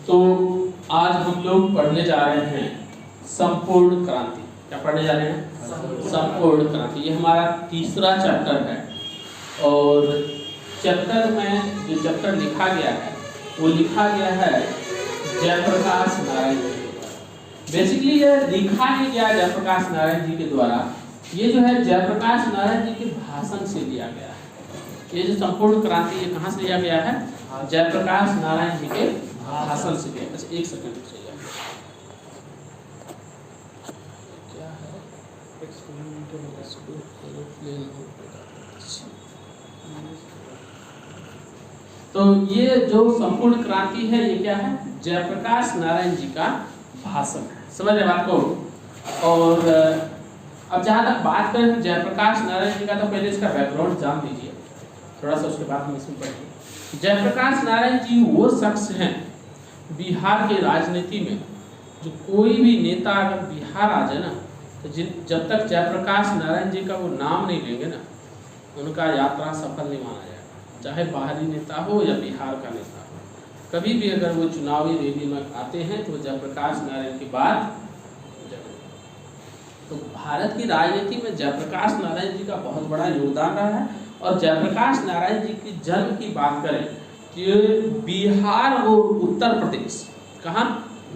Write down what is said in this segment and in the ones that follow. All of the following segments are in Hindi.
तो आज हम लोग पढ़ने जा रहे हैं संपूर्ण क्रांति। क्या पढ़ने जा रहे हैं? संपूर्ण क्रांति। ये हमारा तीसरा चैप्टर है और चैप्टर में जो चैप्टर लिखा गया है वो लिखा गया है जयप्रकाश नारायण जी के द्वारा। बेसिकली ये लिखा नहीं गया जयप्रकाश नारायण जी के द्वारा, ये जो है जयप्रकाश नारायण जी के भाषण से लिया गया है। ये जो संपूर्ण क्रांति ये कहाँ से लिया गया है? जयप्रकाश नारायण जी के भाषण से लिया। अच्छा एक सेकंड चाहिए, क्या है तो ये जो संपूर्ण क्रांति है ये क्या है? जयप्रकाश नारायण जी का भाषण है। समझ रहे बात को? और अब जहाँ तक बात करें जयप्रकाश नारायण जी का, तो पहले इसका बैकग्राउंड जान लीजिए थोड़ा सा, उसके बाद हम इसमें पढ़ेंगे। जयप्रकाश नारायण जी वो शख्स हैं बिहार के राजनीति में, जो कोई भी नेता अगर बिहार आ जाए ना, तो जब तक जयप्रकाश नारायण जी का वो नाम नहीं लेंगे ना, उनका यात्रा सफल नहीं माना जाएगा। चाहे बाहरी नेता हो या बिहार का नेता हो, कभी भी अगर वो चुनावी रैली में आते हैं तो जयप्रकाश नारायण की बात। तो भारत की राजनीति में जयप्रकाश नारायण जी का बहुत बड़ा योगदान रहा है। और जयप्रकाश नारायण जी की जन्म की बात करें कि बिहार और उत्तर प्रदेश, कहाँ?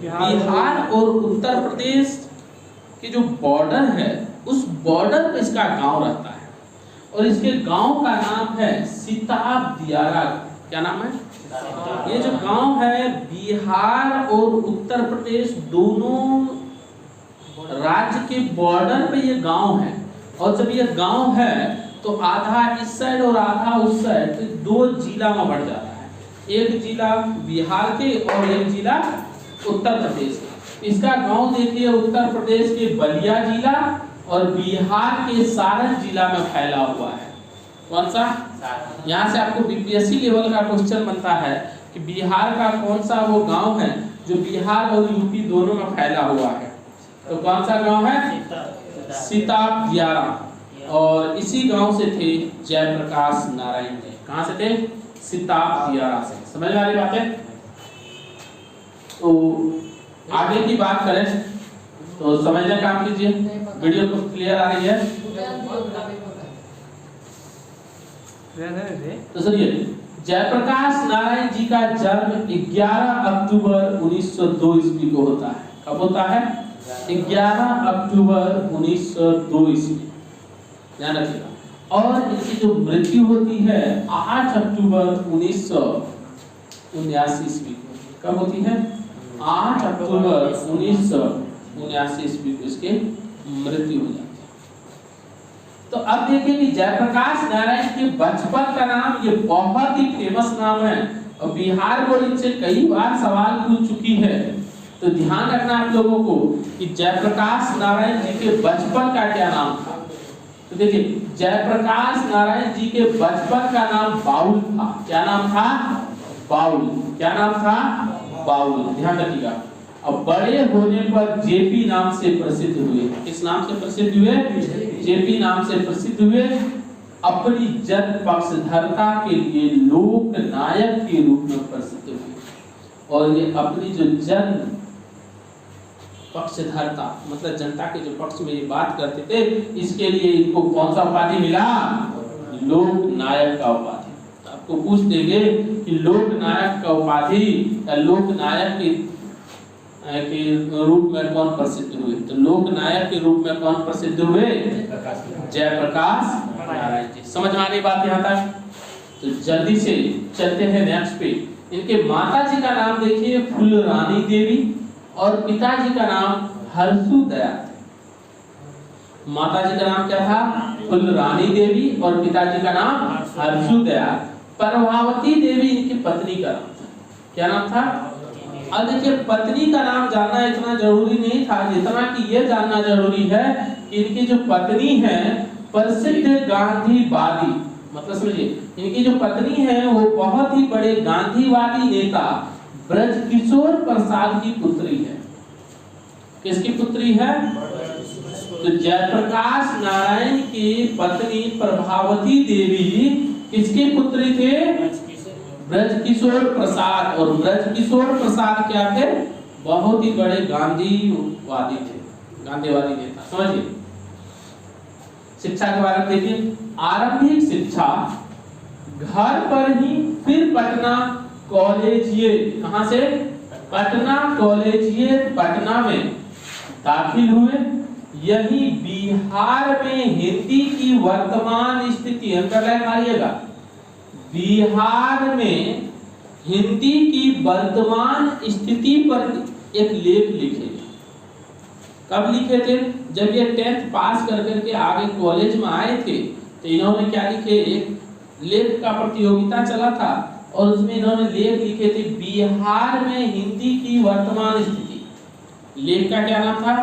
बिहार और उत्तर प्रदेश के जो बॉर्डर है उस बॉर्डर पे इसका गांव रहता है और इसके गांव का नाम है सिताब दियारा। क्या नाम है? ये जो गांव है बिहार और उत्तर प्रदेश दोनों राज्य के बॉर्डर पे ये गांव है। और जब ये गांव है तो आधा इस साइड और आधा उस साइड, तो दो जिला में बढ़ जाता है। एक जिला बिहार के और एक जिला उत्तर प्रदेश के। इसका गांव देखिए उत्तर प्रदेश के बलिया जिला और बिहार के सारण जिला में फैला हुआ है। कौन सा? यहाँ से आपको बीपीएससी लेवल का क्वेश्चन बनता है कि बिहार का कौन सा वो गांव है जो बिहार और यूपी दोनों में फैला हुआ है। तो कौन सा गांव है? सिताब दियारा। और इसी गांव से थे जयप्रकाश नारायण जी। कहाँ से थे? सिताब दियारा से। समझ में आ रही बात है? तो आगे की बात करें तो समझने का काम कीजिए। वीडियो को क्लियर आ रही है? तो सुनिए, जयप्रकाश नारायण जी का जन्म 11 अक्टूबर 1902 ईस्वी को होता है। कब होता है? 11 अक्टूबर 1902 ईस्वी, ध्यान रखिएगा। और इनकी जो मृत्यु होती है 8 अक्टूबर 1979 ईस्वी को। कब होती है? 8 अक्टूबर 1979 ईस्वी को इसके मृत्यु हो जाती है। तो अब देखिए कि जयप्रकाश नारायण के बचपन का नाम, ये बहुत ही फेमस नाम है और बिहार बोर्ड इनसे कई बार सवाल पूछ चुकी है। तो ध्यान रखना आप लोगों को कि जयप्रकाश नारायण जी के बचपन का क्या नाम था। तो देखिए जयप्रकाश नारायण जी के बचपन का नाम बाउल था। क्या नाम था? बाउल। क्या नाम था? बाउल। ध्यान रखिएगा। अब बड़े होने पर जेपी नाम से प्रसिद्ध हुए। किस नाम से प्रसिद्ध हुए? जेपी नाम से प्रसिद्ध हुए। अपनी जन पक्षधरता के लिए लोक नायक के रूप में प्रसिद्ध हुए। और ये अपनी जो जन पक्षधरता मतलब जनता के जो पक्ष में ये बात करते थे, इसके लिए इनको कौन सा उपाधि मिला? लोक नायक का उपाधि। आपको पूछ देंगे कि लोक नायक का उपाधि या लोक नायक के रूप में कौन प्रसिद्ध हुए? तो लोक नायक के रूप में कौन प्रसिद्ध हुए? जयप्रकाश नारायण जी। समझ में आ रही बात यहाँ तक? तो जल्दी से चलते हैं नेक्स्ट पे। इनके माता जी का नाम देखिए फुलरानी देवी और पिताजी का नाम हरसू दया। माता जी का नाम क्या था? फुलरानी देवी और पिताजी का नाम हरसू दया। प्रभावती देवी इनकी पत्नी का नाम था। क्या नाम था? अब देखिए पत्नी का नाम जानना इतना जरूरी नहीं था जितना कि ये जानना जरूरी है कि इनकी जो पत्नी है प्रसिद्ध गांधीवादी, मतलब समझिए इनकी जो पत्नी है वो बहुत ही बड़े गांधीवादी नेता ब्रजकिशोर प्रसाद की पुत्री है। किसकी पुत्री है? तो जयप्रकाश नारायण की पत्नी प्रभावती देवी किसके पुत्री थे? ब्रजकिशोर प्रसाद, और ब्रजकिशोर प्रसाद क्या थे? बहुत ही बड़े गांधीवादी थे, गांधीवादी नेता। समझिए शिक्षा के बारे में देखिए, आरंभिक शिक्षा घर पर ही, फिर पटना कॉलेजिएट, कहां से? पटना कॉलेजिएट पटना में दाखिल हुए। यही बिहार में हिंदी की वर्तमान स्थिति, अंडरलाइन मारिएगा, बिहार में हिंदी की वर्तमान स्थिति पर एक लेख लिखे। कब लिखे थे? जब ये 10th पास कर करके आगे कॉलेज में आए थे तो इन्होंने क्या लिखे? एक लेख का प्रतियोगिता चला था और उसमें इन्होंने लेख लिखे थे बिहार में हिंदी की वर्तमान स्थिति। लेख का क्या नाम था?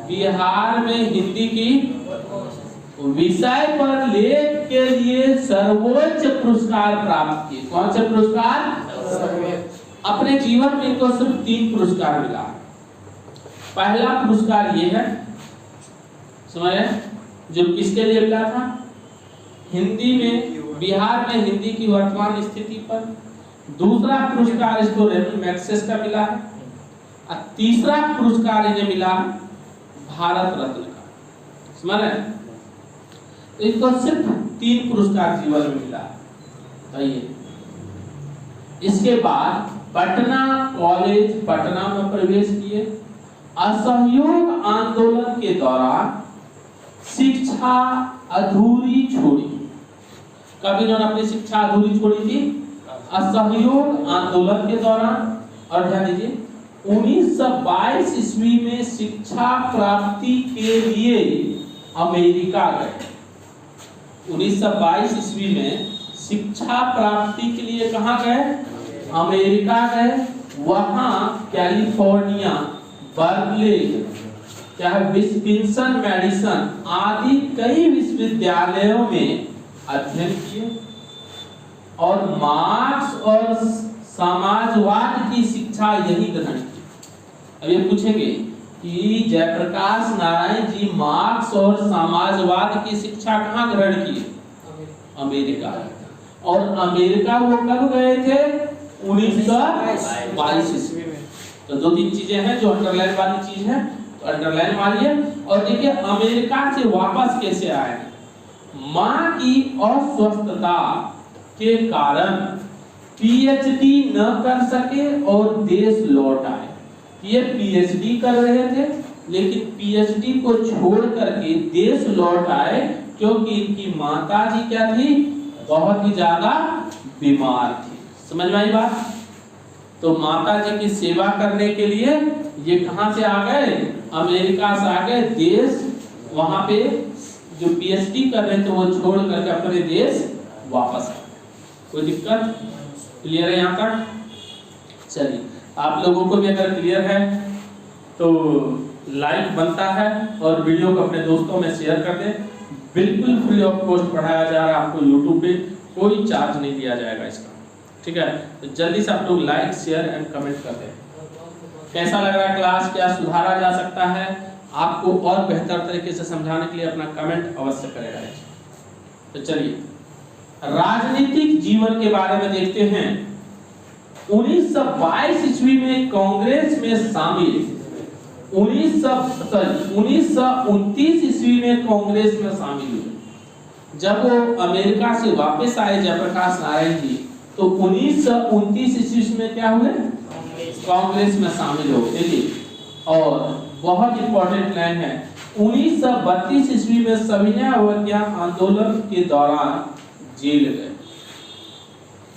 बिहार में हिंदी की विषय पर लेख के लिए सर्वोच्च पुरस्कार प्राप्त किए। कौन से पुरस्कार? अपने जीवन में इनको सिर्फ 3 पुरस्कार मिला। पहला पुरस्कार ये है, समझे, जो किसके लिए मिला था? हिंदी में, बिहार में हिंदी की वर्तमान स्थिति पर। दूसरा पुरस्कार इसको रेमन मैग्सेसे का मिला है और तीसरा पुरस्कार इन्हें मिला भारत रत्न का। समझ रहे? तो इनको सिर्फ 3 पुरस्कार जीवन में मिला है। इसके बाद पटना कॉलेज पटना में प्रवेश किए। असहयोग आंदोलन के दौरान शिक्षा अधूरी छोड़ी। कब इन्होंने अपनी शिक्षा अधूरी छोड़ी थी? असहयोग आंदोलन के दौरान। और ध्यान दीजिए 1922 ईस्वी में शिक्षा प्राप्ति के लिए अमेरिका गए। 1922 ईस्वी में शिक्षा प्राप्ति के लिए कहां गए? अमेरिका गए। वहां कैलिफोर्निया, बर्कले, चाहे विस्कॉन्सिन, मेडिसन आदि कई विश्वविद्यालयों में अध्ययन किए और मार्क्स और समाजवाद की शिक्षा यही ग्रहण की। अब ये पूछेंगे कि जयप्रकाश नारायण जी मार्क्स और समाजवाद की शिक्षा कहाँ ग्रहण की? अमेरिका। और अमेरिका वो कब गए थे? 1922 ईस्वी में। तो 2-3 चीजें हैं जो अंडरलाइन वाली चीज है, तो अंडरलाइन मारिए। और देखिए अमेरिका से वापस कैसे आए? मां की अस्वस्थता के कारण पीएचडी न कर सके और देश लौट आए। ये पीएचडी कर रहे थे लेकिन पीएचडी को छोड़ करके देश लौट आए क्योंकि इनकी माता जी क्या थी? बहुत ही ज्यादा बीमार थी। समझ में आई बात? तो माता जी की सेवा करने के लिए ये कहां से आ गए? अमेरिका से आ गए। देश वहां पे जो पीएचडी कर रहे थे वो छोड़ करके अपने देश वापस आ गए। कोई दिक्कत? क्लियर है यहाँ तक? चलिए, आप लोगों को भी अगर क्लियर है तो लाइक बनता है और वीडियो को अपने दोस्तों में शेयर कर दें। बिल्कुल फ्री ऑफ कॉस्ट पढ़ाया जा रहा है आपको यूट्यूब पे, कोई चार्ज नहीं दिया जाएगा इसका। ठीक है, तो जल्दी से आप लोग लाइक शेयर एंड कमेंट कर दें। कैसा लग रहा है क्लास? क्या सुधारा जा सकता है? आपको और बेहतर तरीके से समझाने के लिए अपना कमेंट अवश्य करेगा। तो चलिए राजनीतिक जीवन के बारे में देखते हैं। 1922 ईस्वी में कांग्रेस में शामिल, 1929 ईस्वी में कांग्रेस में शामिल हुए। जब वो अमेरिका से वापस आए जयप्रकाश नारायण जी तो 1929 ईस्वी में क्या हुए? कांग्रेस में शामिल हो गए। और बहुत इंपॉर्टेंट लाइन है, 1932 ईस्वी में सविनय अवज्ञा आंदोलन के दौरान जेल गए।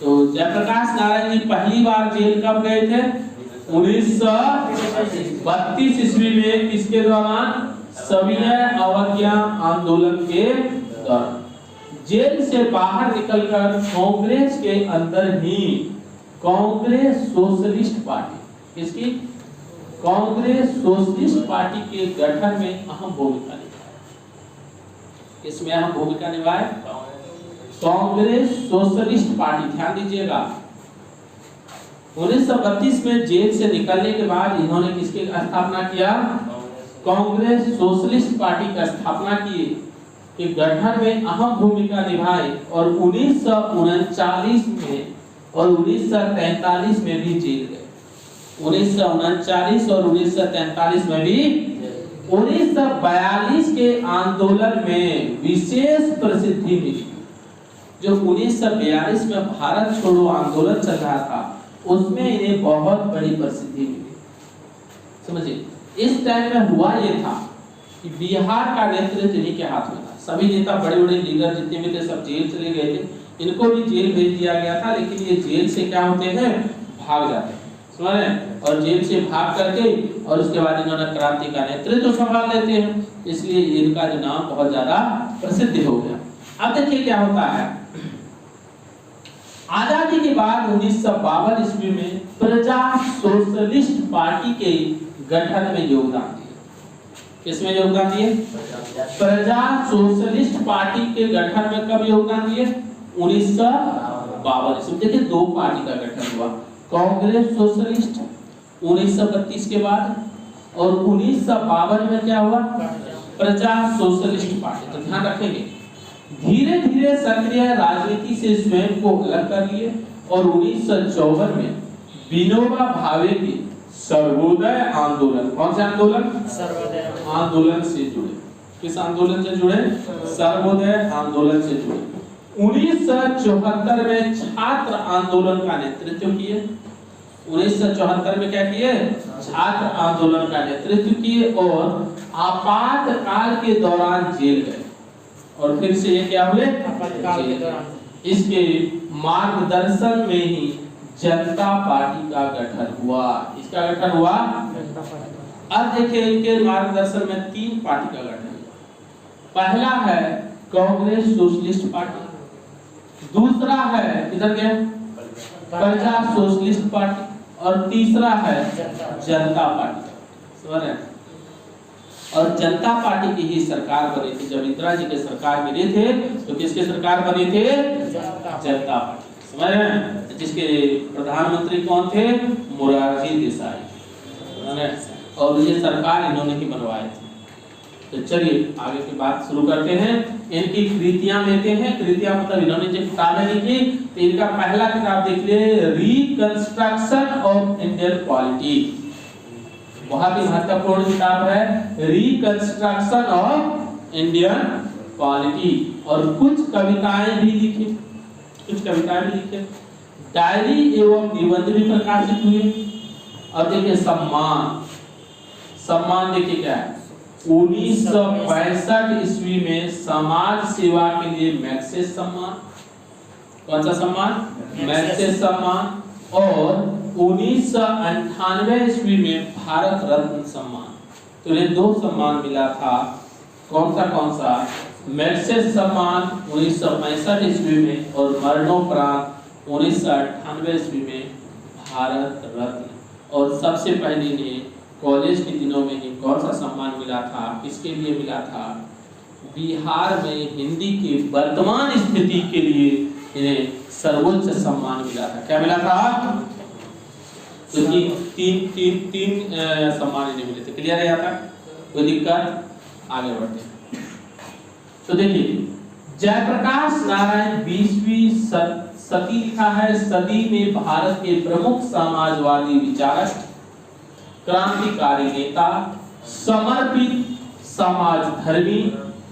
तो जयप्रकाश नारायण जी पहली बार जेल कब गए थे? 1932 ईस्वी में। किसके दौरान? सविनय अवज्ञा आंदोलन के दौरान। जेल से बाहर निकलकर कांग्रेस के अंदर ही कांग्रेस सोशलिस्ट पार्टी, किसकी? कांग्रेस सोशलिस्ट पार्टी के गठन में अहम भूमिका निभाई। इसमें अहम भूमिका निभाई कांग्रेस सोशलिस्ट पार्टी। ध्यान दीजिएगा 1932 में जेल से निकलने के बाद इन्होंने किसकी स्थापना किया? कांग्रेस सोशलिस्ट पार्टी का स्थापना की, के गठन में अहम भूमिका निभाई। और 1939 में और 1943 में भी जेल गए। 1939 और 1943 में भी। 1942 के आंदोलन में विशेष प्रसिद्धि मिली। जो 1942 में भारत छोड़ो आंदोलन चल रहा था उसमें इन्हें बहुत बड़ी प्रसिद्धि मिली। समझिए, इस टाइम में हुआ ये था कि बिहार का नेतृत्व इन्हीं के हाथ में था। सभी नेता, बड़े बड़े लीडर जितने भी थे सब जेल चले गए थे। इनको भी जेल भेज दिया गया था, लेकिन ये जेल से क्या होते हैं, भाग जाते हैं। समझ रहे हैं? और जेल से भाग करके और उसके बाद इन्होंने क्रांति का नेतृत्व संभाल लेते हैं, इसलिए इनका जो नाम बहुत ज्यादा प्रसिद्ध हो गया। अब देखिए क्या होता है। आजादी के बाद 1952 ईस्वी में प्रजा सोशलिस्ट पार्टी के गठन में योगदान दिया। किसमें योगदान दिए? प्रजा सोशलिस्ट पार्टी के गठन में कब योगदान दिए? 1952 ईस्वी। देखिए, दो पार्टी का गठन हुआ, कांग्रेस सोशलिस्ट 1932 के बाद, और 1952 में क्या हुआ? प्रजा सोशलिस्ट पार्टी। तो ध्यान रखेंगे, धीरे धीरे सक्रिय राजनीति से स्वयं को अलग कर लिए और 1954 में विनोबा भावे के सर्वोदय आंदोलन, कौन से आंदोलन? सर्वोदय आंदोलन से जुड़े। किस आंदोलन से जुड़े? सर्वोदय आंदोलन से जुड़े। 1974 में छात्र आंदोलन का नेतृत्व किए। 1974 में क्या किए? छात्र आंदोलन का नेतृत्व किए और आपातकाल के दौरान जेल गए। और फिर से ये क्या हुए? आपातकाल के दौरान। इसके मार्गदर्शन में ही जनता पार्टी का गठन हुआ। इसका गठन हुआ जनता पार्टी। अब देखिए, इनके मार्गदर्शन में तीन पार्टी का गठन हुआ। पहला है कांग्रेस सोशलिस्ट पार्टी, दूसरा है किधर गया? प्रजा सोशलिस्ट पार्टी, और तीसरा है जनता पार्टी। समझ रहे हैं? और जनता पार्टी की ही सरकार बनी थी। जब इंदिरा जी के सरकार गिरे थे तो किसके सरकार बनी थे? जनता पार्टी। समझ रहे हैं? जिसके प्रधानमंत्री कौन थे? मोरारजी देसाई। और ये सरकार इन्होंने ही बनवाई थी। तो चलिए आगे की बात शुरू करते हैं। इनकी कृतियां लेते हैं। कृतियां मतलब इन्होंने जो किताबें लिखी, तो इनका पहला किताब देख लिए, रिकंस्ट्रक्शन ऑफ इंडियन पॉलिटी। बहुत ही महत्वपूर्ण किताब है, रिकंस्ट्रक्शन ऑफ इंडियन पॉलिटी। और कुछ कविताएं भी लिखी, कुछ कविताएं भी लिखे। डायरी एवं निबंध भी प्रकाशित हुए। और देखिए सम्मान, सम्मान देखिए क्या है। 1965 ईस्वी में समाज सेवा के लिए मैग्सेस सम्मान, कौन सा सम्मान? मैग्सेस सम्मान। और 1998 ईस्वी में भारत रत्न सम्मान। तो ये दो सम्मान मिला था। कौन सा? मैग्सेस सम्मान 1965 ईस्वी में, और मरणोपरांत 1998 ईस्वी में भारत रत्न। और सबसे पहले इन्हें कॉलेज के दिनों में ही कौन सा सम्मान मिला था? किसके लिए मिला था? बिहार में हिंदी की वर्तमान स्थिति के लिए इन्हें सर्वोच्च सम्मान मिला था। क्या मिला था? तो तीन सम्मान इन्हें मिले थे। क्लियर है यहाँ तक? कोई दिक्कत? आगे बढ़ते हैं। तो देखिए, जयप्रकाश नारायण 20वीं सदी लिखा है। सदी में भारत के प्रमुख समाजवादी विचारक, क्रांतिकारी नेता, समर्पित समाजधर्मी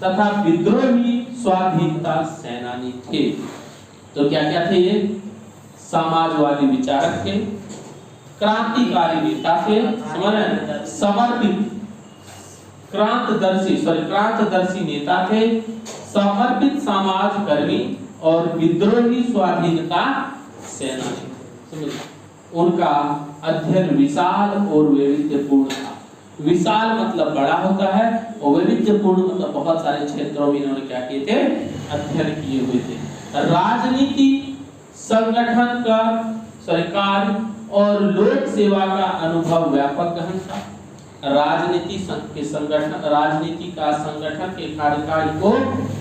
तथा विद्रोही स्वाधीनता सेनानी थे। तो क्या क्या थे ये? समाजवादी विचारक थे, क्रांतिकारी नेता थे, समझ रहे हैं? समर्पित क्रांतदर्शी नेता थे, समर्पित समाजकर्मी और विद्रोही स्वाधीनता सेनानी। समझ? उनका अध्ययन विशाल और वैविध्यपूर्ण था। विशाल मतलब बड़ा होता है, और वैविध्यपूर्ण मतलब बहुत सारे क्षेत्रों में इन्होंने क्या किए थे? अध्ययन किए हुए थे। राजनीति, संगठन का, सरकार और लोक सेवा का अनुभव व्यापक गहन था। राजनीति के संगठन के कार्यकाल को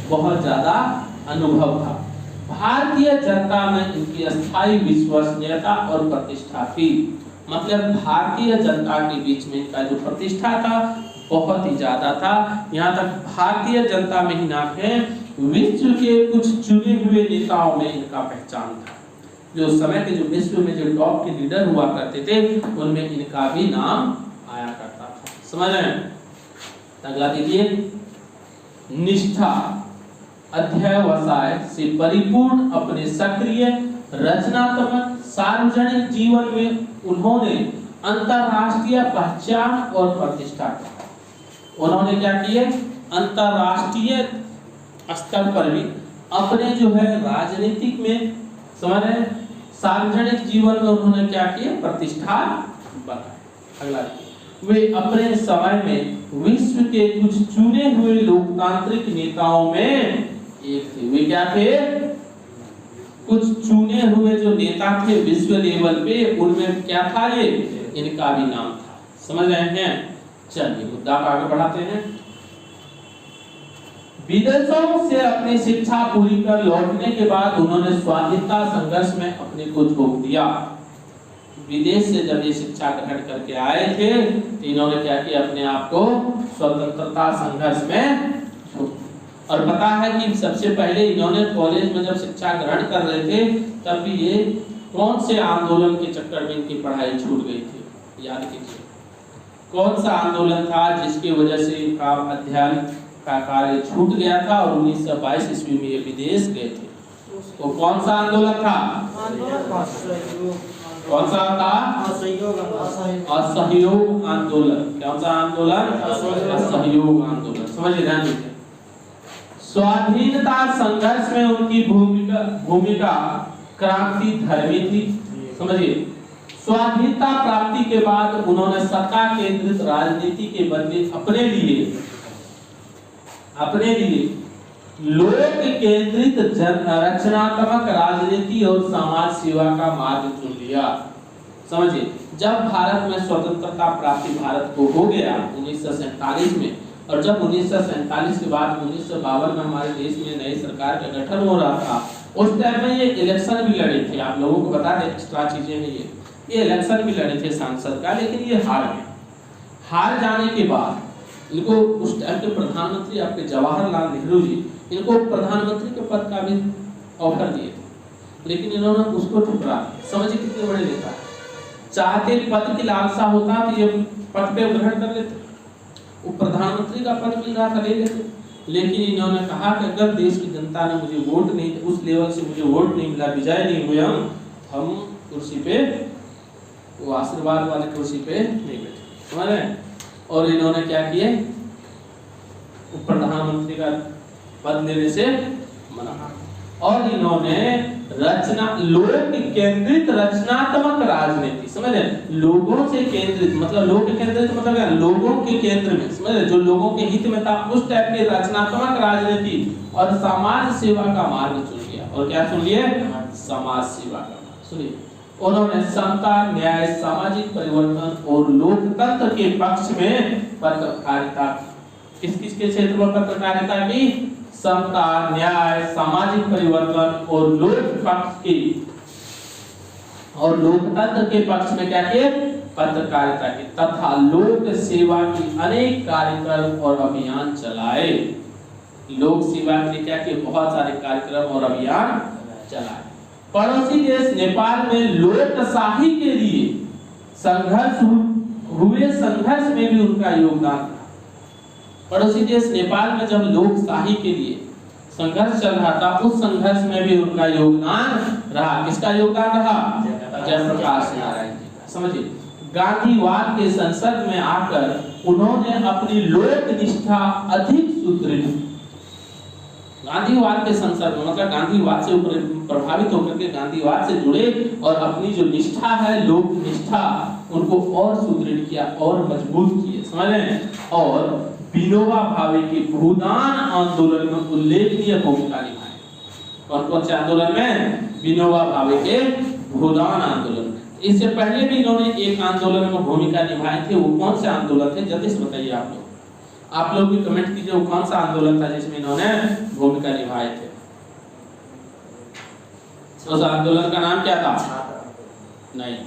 बहुत ज्यादा अनुभव था। भारतीय जनता में इनकी अस्थायी विश्वसनीयता और प्रतिष्ठा थी। मतलब भारतीय जनता के बीच में इनका जो प्रतिष्ठा था बहुत ही ज्यादा था। यहाँ तक भारतीय जनता में ही ना थे, विश्व के कुछ चुने हुए नेताओं में इनका पहचान था। जो उस समय के जो विश्व में जो टॉप के लीडर हुआ करते थे उनमें इनका भी नाम आया करता था। समझ रहे हैं? अगला देखिए, निष्ठा अध्यवसाय से परिपूर्ण अपने सक्रिय रचनात्मक सार्वजनिक जीवन में उन्होंने अंतरराष्ट्रीय पहचान और प्रतिष्ठा की। उन्होंने क्या किए? अंतरराष्ट्रीय स्तर पर भी अपने जो है राजनीतिक में, समझ रहे हैं, सार्वजनिक जीवन में उन्होंने क्या किया? प्रतिष्ठा बनाई। अगला वे अपने समय में विश्व के कुछ चुने हुए लोकतांत्रिक नेताओं में एक थे। वे क्या थे? कुछ चुने हुए जो नेता थे विश्व लेवल पे, उनमें क्या था? ये इनका भी नाम था। समझ रहे हैं? चलिए मुद्दा आगे बढ़ाते हैं। विदेशों से अपनी शिक्षा पूरी कर लौटने के बाद उन्होंने स्वाधीनता संघर्ष में अपने को झोंक दिया। विदेश से जब ये शिक्षा ग्रहण करके आए थे तो इन्होंने क्या किया? अपने आप को स्वतंत्रता संघर्ष में। और पता है कि सबसे पहले इन्होंने कॉलेज में जब शिक्षा ग्रहण कर रहे थे तब भी ये कौन से आंदोलन के चक्कर में इनकी पढ़ाई छूट गई थी? याद कीजिए, कौन सा आंदोलन था जिसकी वजह से इनका अध्ययन का कार्य छूट गया था और 1922 ईस्वी में ये विदेश गए थे? वो कौन सा आंदोलन था? कौन सा था? असहयोग आंदोलन। कौन सा आंदोलन? असहयोग आंदोलन। समझिए, ध्यान दीजिए। स्वाधीनता संघर्ष में उनकी भूमिका क्रांति धर्मी थी। समझिए, स्वाधीनता प्राप्ति के बाद उन्होंने सत्ता केंद्रित राजनीति के बदले अपने लिए लोक केंद्रित रचनात्मक राजनीति और समाज सेवा का मार्ग चुन लिया। समझिए, जब भारत में स्वतंत्रता प्राप्ति भारत को हो गया 1947 में, और जब 1947 के बाद 1952 में हमारे देश में नई सरकार का गठन हो रहा था, उस टाइम में ये इलेक्शन भी लड़े थे। आप लोगों को बता दें, एक्स्ट्रा चीजें हैं ये इलेक्शन भी लड़े थे सांसद का, लेकिन ये हार गए। हार जाने के बाद इनको उस टाइम के प्रधानमंत्री आपके जवाहरलाल नेहरू जी इनको प्रधानमंत्री के पद का भी ऑफर दिए थे, लेकिन इन्होंने उसको ठुकरा दिया। समझिए कितने बड़े नेता। चाहते पद की लालसा होता तो ये पद पे ग्रहण कर लेते, वो प्रधानमंत्री का पद मिल रहा था ले लेते, लेकिन इन्होंने कहा कि अगर देश की जनता ने मुझे वोट नहीं, उस लेवल से मुझे वोट नहीं मिला, विजय नहीं हुए, हम कुर्सी पे, वो आशीर्वाद वाले कुर्सी पे नहीं बैठे। समझ रहे? और इन्होंने क्या किए? प्रधानमंत्री का पद लेने से मना। और इन्होंने लोक केंद्रित रचनात्मक राजनीति, समझे, लोगों से केंद्रित, मतलब लोक केंद्रित मतलब क्या? लोगों के केंद्र में, समझे, जो लोगों के हित में था उस टाइप की रचनात्मक राजनीति और समाज सेवा का मार्ग चुन लिया। और क्या चुन लिए? समाज सेवा का मार्ग। सुनिए, उन्होंने समता, न्याय, सामाजिक परिवर्तन और लोकतंत्र के पक्ष में पत्रकारिता, किस किस के क्षेत्र में पत्रकारिता की? समता, न्याय, सामाजिक परिवर्तन और लोकतंत्र के पक्ष में क्या किए? पत्रकारिता की, तथा लोक सेवा की अनेक कार्यक्रम और अभियान चलाए। लोक सेवा के लिए क्या किए? बहुत सारे कार्यक्रम और अभियान चलाए। पड़ोसी देश नेपाल में लोकशाही के लिए संघर्ष में भी उनका योगदान था। पड़ोसी देश नेपाल में जब लोकशाही के लिए संघर्ष चल रहा था, उस संघर्ष में भी उनका योगदान रहा। किसका योगदान रहा? जयप्रकाश नारायण जी का। समझिए, गांधीवाद के संसद में आकर उन्होंने अपनी लोक निष्ठा अधिक सुदृढ़, गांधीवाद के संसद में मतलब गांधीवाद से प्रभावित होकर के गांधीवाद से जुड़े और अपनी जो निष्ठा है, लोक निष्ठा, उनको और सुदृढ़ किया और मजबूत किए। समझ रहे हैं? और विनोबा भावे के भूदान आंदोलन में उल्लेखनीय भूमिका निभाई। कौन कौन से आंदोलन में? विनोबा भावे के भूदान आंदोलन। इससे पहले भी इन्होंने एक आंदोलन में भूमिका निभाई थी। वो कौन से आंदोलन थे? जल्दी से बताइए आप लोग भी कमेंट कीजिए, वो कौन सा आंदोलन था जिसमें इन्होंने भूमिका निभाए थे? उस आंदोलन का नाम क्या था? नहीं,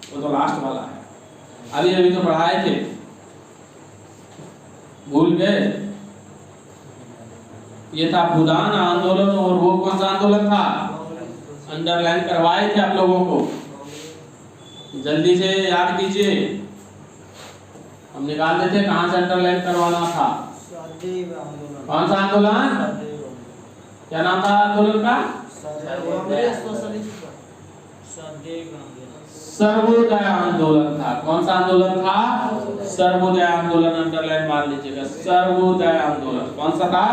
वो तो लास्ट वाला है। अभी तो पढ़ाए थे, भूल गए? ये था भूदान आंदोलन। और वो कौन सा आंदोलन था? अंडरलाइन करवाए थे आप लोगों को? जल्दी से याद कीजिए, हम निकाल देते कहाँ से अंडरलाइन करवाना था। कौन सा आंदोलन? क्या नाम था आंदोलन का? सर्वोदय आंदोलन था। कौन सा आंदोलन था? सर्वोदय आंदोलन। अंडरलाइन मार लीजिएगा, सर्वोदय आंदोलन। कौन सा था?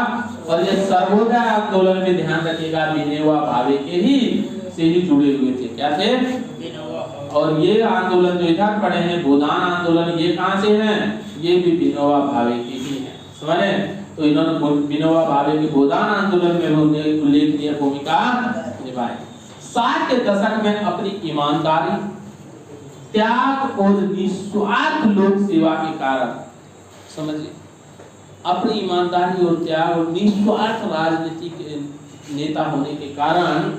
और ये सर्वोदय आंदोलन में ध्यान रखिएगा विनोबा भावे के ही से ही जुड़े हुए थे। क्या थे? और ये आंदोलन जो इधर पड़े हैं गोदान आंदोलन, ये कहाँ से हैं? ये भी विनोबा भावे के ही हैं। समझ रहे? तो इन्होंने विनोबा भावे के गोदान आंदोलन में उल्लेखनीय भूमिका निभाई। 60 के दशक में अपनी ईमानदारी, त्याग और निस्वार्थ लोक सेवा के कारण, समझिए, अपनी ईमानदारी और त्याग और निस्वार्थ राजनीति के नेता होने के कारण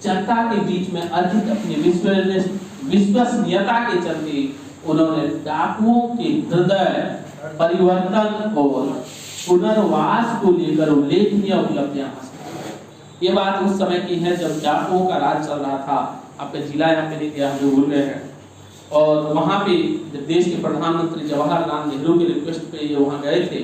जनता के बीच में अधिक अपनी विश्वसनीयता के चलते उन्होंने डाकुओं के हृदय परिवर्तन और पुनर्वास को लेकर उल्लेखनीय उपलब्धियां हासिल। ये बात उस समय की है जब डाकुओं का राज चल रहा था। आपका जिला यहाँ पे नहीं गया, हम जो भूल गए हैं। और वहाँ पे जब देश के प्रधानमंत्री जवाहरलाल नेहरू के रिक्वेस्ट पे ये वहाँ गए थे,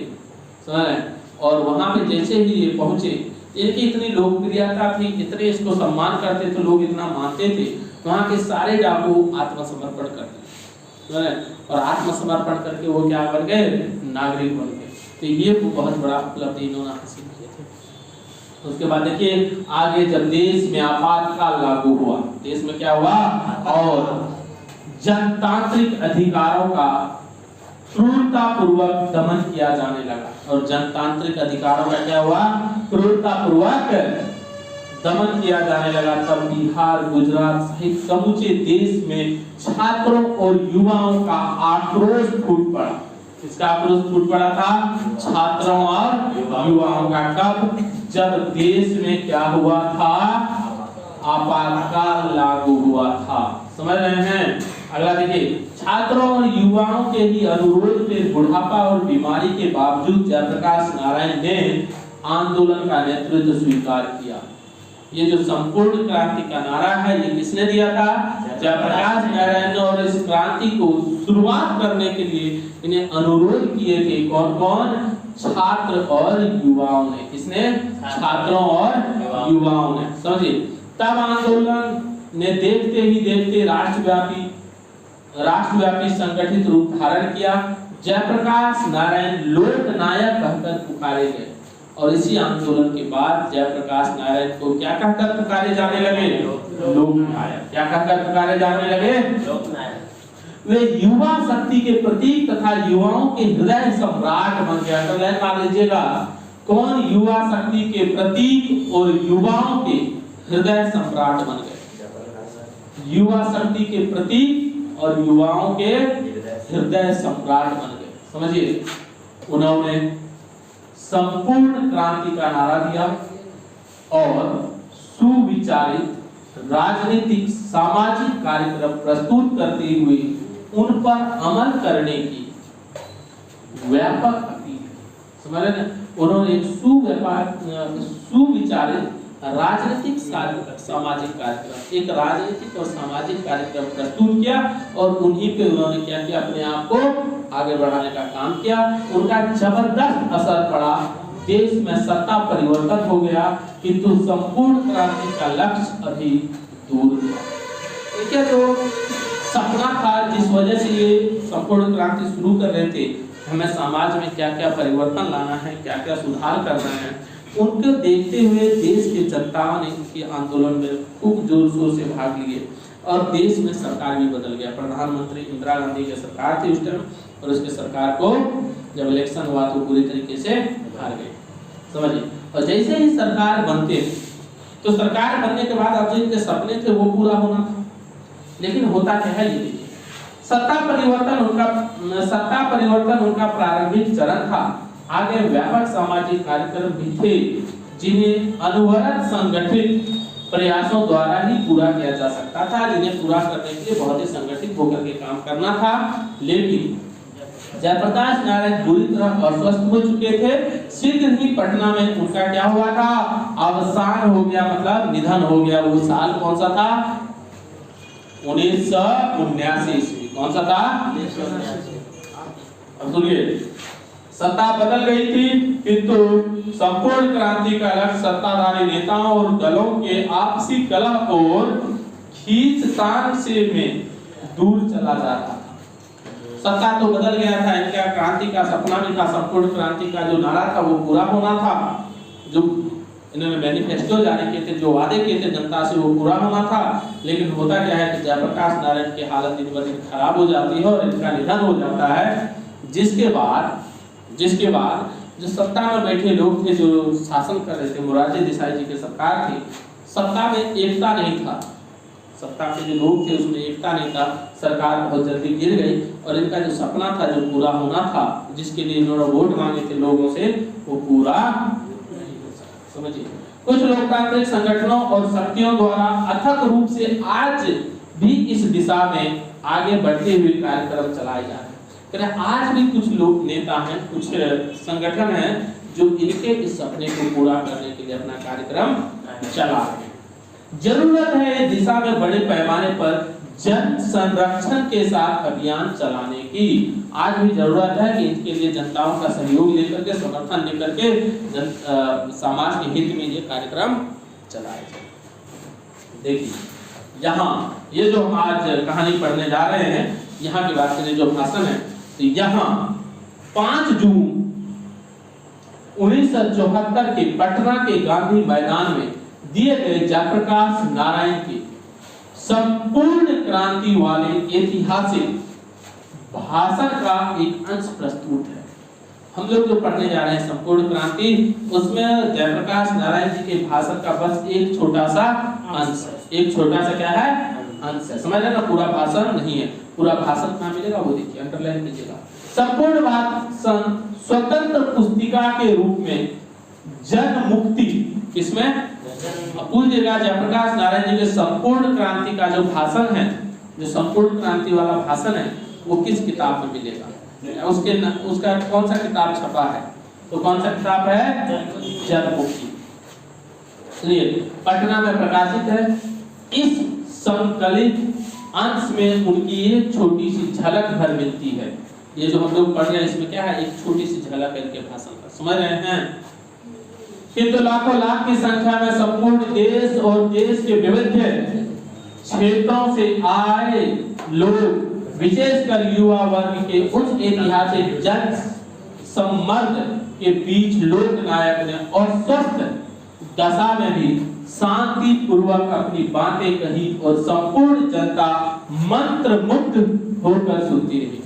समझ रहे? और वहाँ पे जैसे ही ये पहुँचे, इनकी इतनी लोकप्रियता थी, इतने इसको सम्मान करते थे लोग, इतना मानते थे, वहाँ के सारे डाकू आत्मसमर्पण करते, समझ रहे? और आत्मसमर्पण करके वो क्या बन गए? नागरिक बन गए। तो ये बहुत बड़ा उपलब्धि इन्होंने हासिल किए थे। उसके बाद देखिए आगे, जब देश में आपातकाल लागू हुआ, देश में क्या हुआ? और जनतांत्रिक अधिकारों का क्रूरता पूर्वक दमन किया जाने लगा। और जनतांत्रिक अधिकारों का क्या हुआ? क्रूरता पूर्वक दमन किया जाने लगा। तब बिहार, गुजरात सहित समूचे देश में छात्रों और युवाओं का आक्रोश फूट पड़ा। किसका आक्रोश फूट पड़ा था? छात्रों और युवाओं का। कब? जब देश में क्या हुआ था? आपातकाल लागू हुआ था। समझ रहे हैं? अगला देखिए, छात्रों और युवाओं के ही अनुरोध पे बुढ़ापा और बीमारी के बावजूद जयप्रकाश नारायण ने आंदोलन का नेतृत्व स्वीकार किया। ये जो संपूर्ण क्रांति का नारा है, ये किसने दिया था? जयप्रकाश नारायण ने। और इस क्रांति को शुरुआत करने के लिए इन्हें अनुरोध किए थे कौन कौन? छात्र और युवाओं ने। किसने? छात्रों और युवाओं ने। समझिए, तब आंदोलन ने देखते ही देखते राष्ट्रव्यापी संगठित रूप धारण किया। जयप्रकाश नारायण लोकनायक कहकर पुकारे गए। और इसी आंदोलन के बाद जयप्रकाश नारायण को क्या कहकर पुकारे जाने लगे? लोकनायक। क्या कहकर पुकारे जाने लगे? लोकनायक। वे युवा शक्ति के प्रतीक तथा युवाओं के हृदय सम्राट बन गया। तो लाइन मार लीजिएगा, कौन? युवा शक्ति के प्रतीक और युवाओं के हृदय सम्राट बन गए। युवा शक्ति के प्रतीक और युवाओं के हृदय सम्राट बन गए। समझिए, उन्होंने संपूर्ण क्रांति का नारा दिया और सुविचारित राजनीतिक सामाजिक कार्यक्रम प्रस्तुत करते हुए उन पर अमल करने की व्यापक अपील। समझ रहे हैं? उन्होंने एक सुविचारित राजनीतिक सामाजिक कार्यक्रम, एक राजनीतिक और सामाजिक कार्यक्रम प्रस्तुत किया और उन्हीं पे उन्होंने क्या किया? अपने आप को आगे बढ़ाने का काम किया। उनका जबरदस्त असर पड़ा, देश में सत्ता परिवर्तन हो गया, किंतु संपूर्ण क्रांति का लक्ष्य अभी दूर था। ठीक है, जो सपना था जिस वजह से ये संपूर्ण क्रांति शुरू कर रहे थे, हमें समाज में क्या क्या परिवर्तन लाना है, क्या क्या सुधार करना है, उनको देखते हुए देश के जनता ने इनके आंदोलन में खूब जोर शोर से भाग लिए और देश में सरकार भी बदल गया। प्रधानमंत्री इंदिरा गांधी की सरकार थी उस टाइम, और उसके सरकार को जब इलेक्शन हुआ तो पूरी तरीके से हार गए। समझिए, और जैसे ही सरकार बनते तो सरकार बनने के बाद अब जिनके सपने थे वो पूरा होना था, लेकिन होता क्या है ये देखिए। सत्ता परिवर्तन उनका प्रारंभिक चरण था। आगे व्यापक सामाजिक कार्यक्रम भी थे जिन्हें अनवरत संगठित प्रयासों द्वारा ही पूरा किया जा सकता था, जिन्हें पूरा करने के लिए बहुत ही संगठित होकर के काम करना था। लेकिन जयप्रकाश नारायण बुरी तरह अस्वस्थ हो चुके थे। शीघ्र ही पटना में उनका क्या हुआ था, अवसान हो गया, मतलब निधन हो गया। वो साल कौन सा था, 1979 ईस्वी। कौन सा था, अब सुनिए, सत्ता बदल गई थी, किंतु संपूर्ण क्रांति का लक्ष्य सत्ताधारी नेताओं और दलों के आपसी कलह और खींचतान से में दूर चला जा रहा था। सत्ता तो बदल गया था, इनका क्रांति का सपना भी था, संपूर्ण क्रांति का जो नारा था वो पूरा होना था, जो इन्होंने मैनिफेस्टो जारी किए थे, जो वादे किए थे जनता से वो पूरा होना था। लेकिन होता क्या है कि जयप्रकाश नारायण की हालत दिन ब दिन खराब हो जाती है और इनका निधन हो जाता है। जिसके बाद जो सत्ता में बैठे लोग थे, जो शासन कर रहे थे, मोरारजी देसाई जी की सरकार थी, सत्ता में एकता नहीं था, सत्ता के जो लोग थे उसमें एकता नहीं था। सरकार बहुत जल्दी गिर गई और इनका जो सपना था, जो पूरा होना था, जिसके लिए इन्होंने वोट मांगे थे लोगों से, वो पूरा नहीं हो सका। समझिए, कुछ लोकतांत्रिक संगठनों और शक्तियों द्वारा अथक रूप से आज भी इस दिशा में आगे बढ़ते हुए कार्यक्रम चलाए जा रहे हैं। आज भी कुछ लोग नेता हैं, कुछ संगठन हैं जो इनके इस सपने को पूरा करने के लिए अपना कार्यक्रम चला रहे हैं। जरूरत है इस दिशा में बड़े पैमाने पर जन संरक्षण के साथ अभियान चलाने की। आज भी जरूरत है कि इसके लिए जनताओं का सहयोग लेकर के, समर्थन लेकर के समाज के हित में ये कार्यक्रम चलाए जाए। देखिए, यहाँ ये जो हम आज कहानी पढ़ने जा रहे हैं, यहाँ की बात करें जो भाषण है, तो यहाँ 5 जून 1974 के पटना के गांधी मैदान में दिए गए जयप्रकाश नारायण के संपूर्ण क्रांति वाले ऐतिहासिक भाषण का एक अंश प्रस्तुत है। हम लोग जो पढ़ने जा रहे हैं संपूर्ण क्रांति, उसमें जयप्रकाश नारायण जी के भाषण का बस एक छोटा सा अंश है। एक छोटा सा क्या है, अंश है। समझ रहे ना, पूरा भाषण नहीं है। पूरा भाषण कहाँ मिलेगा वो देखिए, अंडरलाइन कीजिएगा। संपूर्ण भाषण स्वतंत्र पुस्तिका के रूप में जन मुक्ति, किसमें पूज्यगा जयप्रकाश नारायण जी के संपूर्ण क्रांति का जो भाषण है, जो संपूर्ण क्रांति वाला भाषण है, वो किस किताब में मिलेगा? उसका कौन सा किताब छपा है? तो कौन सा किताब है? जन मुक्ति। सुनिए, पटना में प्रकाशित है। इस संकलित अंश में उनकी एक छोटी सी झलक भर मिलती है। ये जो हम लोग पढ़ रहे हैं, इसमें क्या है, एक छोटी सी झलक है इनके भाषण का। समझ रहे हैं? किंतु लाखों लाख की संख्या में संपूर्ण देश और देश के विविध क्षेत्रों से आए लोग, विशेषकर युवा वर्ग के उच्च ऐतिहासिक जन सम्मर्द के बीच लोक नायक ने और स्वस्थ दशा में भी शांति पूर्वक अपनी बातें कही और संपूर्ण जनता मंत्र मुग्ध होकर सुनती रही।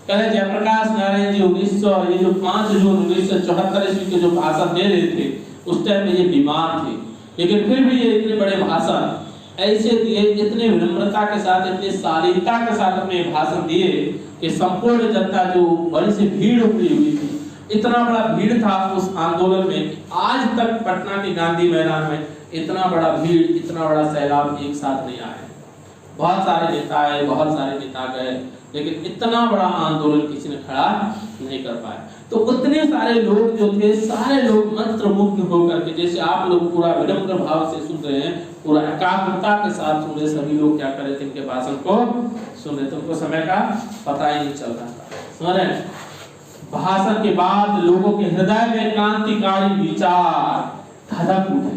कहते जयप्रकाश नारायण जी 5 जून 1974 ईस्वी के जो भाषण दे रहे थे, उस टाइम में ये बीमार थे, लेकिन फिर भी ये इतने बड़े भाषण ऐसे दिए, इतने विनम्रता के साथ, इतनी शालीनता के साथ अपने भाषण दिए कि संपूर्ण जनता, जो बड़ी सी भीड़ उमड़ी हुई थी, इतना बड़ा भीड़ था उस आंदोलन में कि आज तक पटना के गांधी मैदान में इतना बड़ा भीड़, इतना बड़ा सैलाब एक साथ नहीं आया। बहुत सारे नेता आए, बहुत सारे नेता गए, लेकिन इतना बड़ा आंदोलन किसी ने खड़ा नहीं कर पाया। तो उतने सारे लोग जो थे, सारे लोग मंत्र मुग्ध होकर के, जैसे आप लोग पूरा विनम्र भाव से सुन रहे हैं, पूरा एकाग्रता के साथ सुन रहे, सभी लोग क्या कर रहे थे, इनके भाषण को सुन रहे थे, उनको समय का पता ही नहीं चल रहा था। सुन रहे हैं? भाषण के बाद लोगों के हृदय में क्रांतिकारी विचार धधक उठे,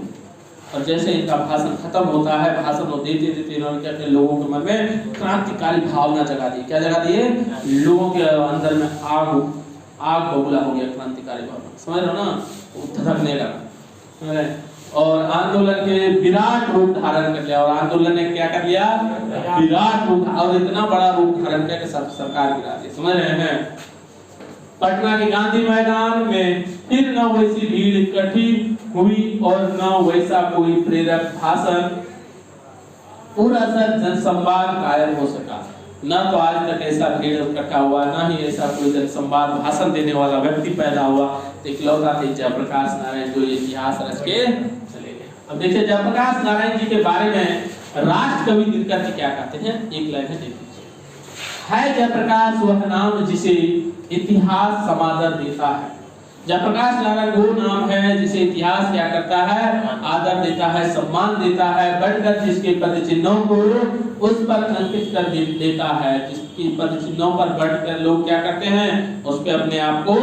और जैसे इनका भाषण खत्म होता है, भाषण वो देते देते इन्होंने क्या किया, लोगों के मन में क्रांतिकारी भावना जगा दी। क्या जगा दिए? लोगों के अंदर में आग बबूला हो गया, क्रांतिकारी भावना। समझ रहे हो ना? वो धधकने लगा और आंदोलन के विराट रूप धारण कर लिया। और आंदोलन ने क्या कर लिया? विराट रूप, और इतना बड़ा रूप धारण करके सरकार गिरा दी। समझ रहे हैं? पटना के गांधी मैदान में फिर न वैसी भीड़ इकट्ठी हुई और न वैसा कोई प्रेरक भाषण, पूरा सर जनसंवाद कायम हो सका। न तो आज तक ऐसा भीड़ इकट्ठा हुआ, न ही ऐसा कोई जनसंवाद भाषण देने वाला व्यक्ति पैदा हुआ। इकलौता थे जयप्रकाश नारायण, जो इतिहास रच के चले गए। अब देखिए जयप्रकाश नारायण जी के बारे में राष्ट्र कवि दिनकर जी क्या कहते हैं, एक लाइन है देखिए। है जयप्रकाश वह नाम जिसे इतिहास समादर देता है। जयप्रकाश नारायण वो नाम है जिसे इतिहास क्या करता है, आदर देता है, सम्मान देता है, बढ़कर जिसके पद चिन्हों को उस पर अंकित कर देता है, जिसकी पद चिन्हों पर बढ़कर लोग क्या करते हैं, उस पे अपने आप को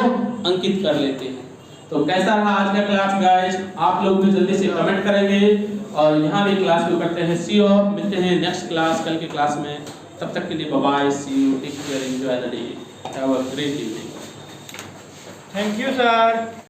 अंकित कर लेते हैं। तो कैसा रहा आज का क्लास गाइस, आप लोग भी जल्दी से कमेंट करेंगे और यहाँ भी क्लास को करते हैं सी ऑफ। मिलते हैं नेक्स्ट क्लास, कल के क्लास में। तब तक के लिए bye bye, see you, take care, enjoy the day, have a great evening. Thank you sir.